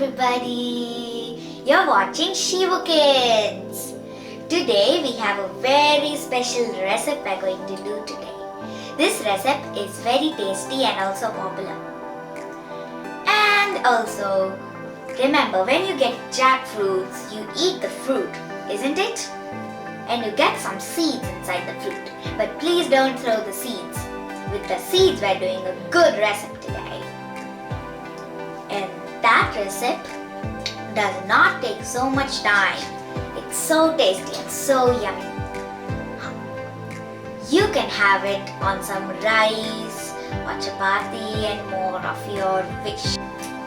everybody! You're watching Shivu Kids. Today we have a very special recipe we're going to do today. This recipe is very tasty and also popular. And also, remember when you get jackfruits, you eat the fruit, isn't it? And you get some seeds inside the fruit. But please don't throw the seeds. With the seeds, we're doing a good recipe today. And that recipe does not take so much time. It's so tasty and so yummy. You can have it on some rice or chapati and more of your wish.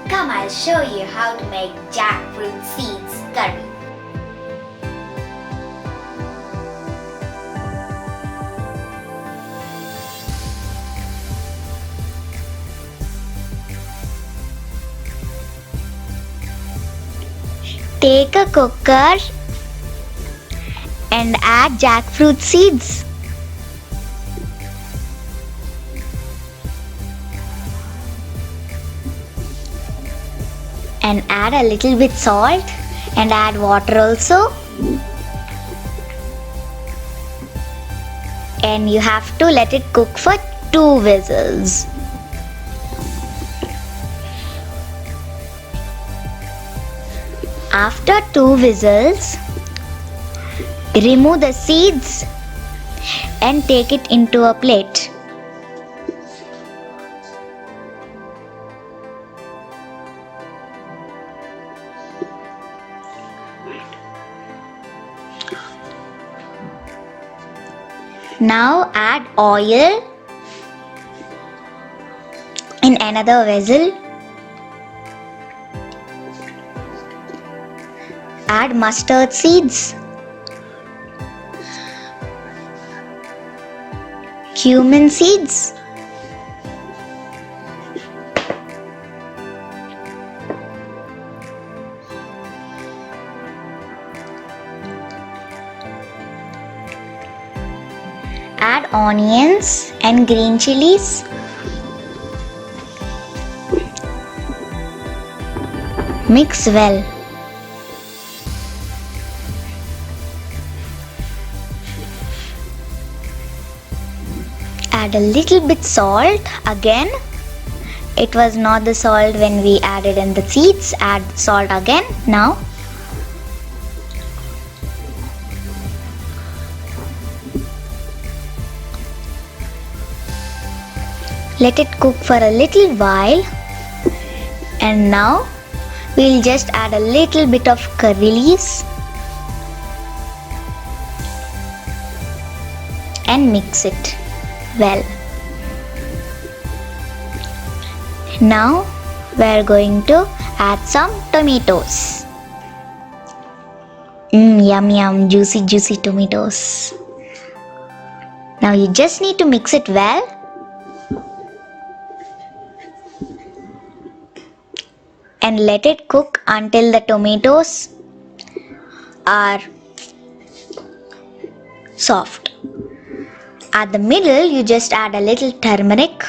Come, I'll show you how to make jackfruit seeds curry. Take a cooker and add jackfruit seeds. And add a little bit salt and add water also. And you have to let it cook for 2 whistles. After 2 whistles, remove the seeds and take it into a plate. Now add oil in another vessel. Add mustard seeds, cumin seeds, add onions and green chilies, mix well. Add a little bit salt again. It was not the salt when we added in the seeds. Add salt again now. Let it cook for a little while. And now we'll just add a little bit of curry leaves and mix it well. Now we're going to add some tomatoes. Yum yum, juicy tomatoes. Now you just need to mix it well. And let it cook until the tomatoes are soft. At the middle, you just add a little turmeric,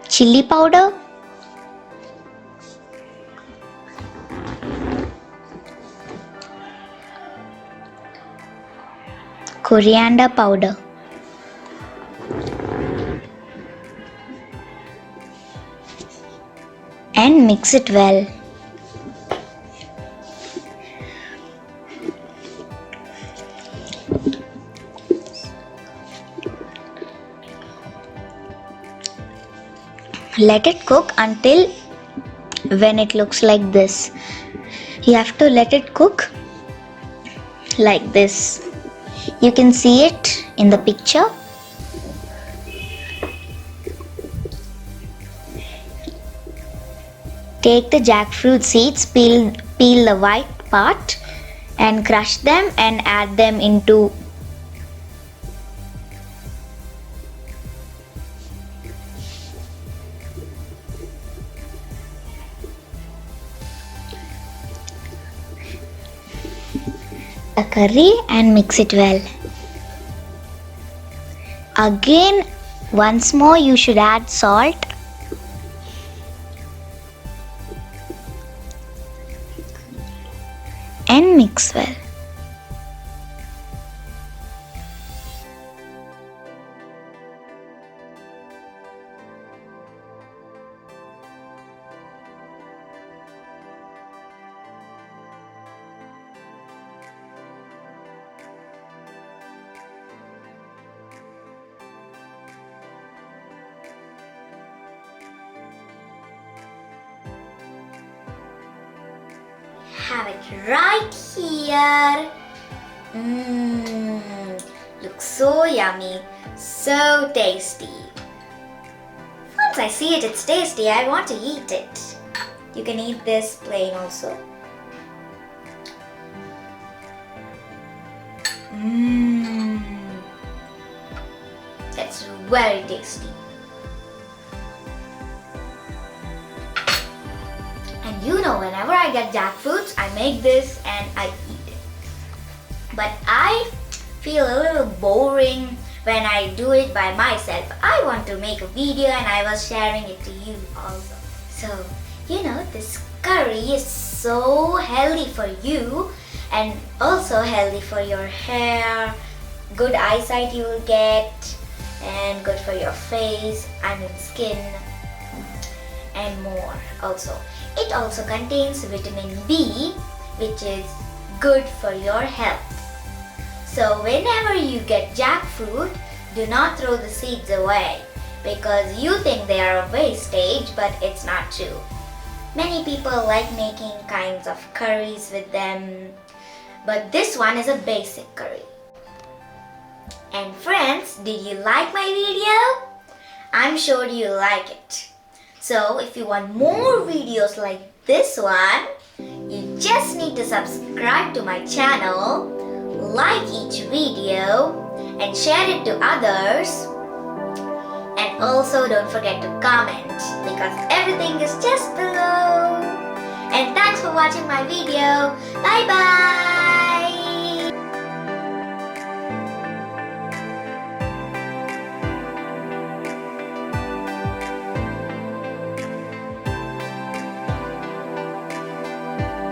chili powder, coriander powder, and mix it well. Let it cook until when it looks like this. You have to let it cook like this. You can see it in the picture. Take the jackfruit seeds, peel the white part and crush them and add them into a curry and mix it well. Again, once more you should add salt and mix well. Have it right here. Looks so yummy, so tasty. Once I see it's tasty, I want to eat it. You can eat this plain also. That's very tasty. And you know, whenever I get jackfruits, I make this and I eat it. But I feel a little boring when I do it by myself. I want to make a video and I was sharing it to you also. So, you know, this curry is so healthy for you and also healthy for your hair. Good eyesight you will get and good for your face, skin and more also. It also contains vitamin B, which is good for your health. So whenever you get jackfruit, do not throw the seeds away because you think they are a wastage, but it's not true. Many people like making kinds of curries with them, but this one is a basic curry. And friends, did you like my video? I'm sure you like it. So if you want more videos like this one, you just need to subscribe to my channel, like each video and share it to others. And also don't forget to comment because everything is just below. And thanks for watching my video. Bye bye.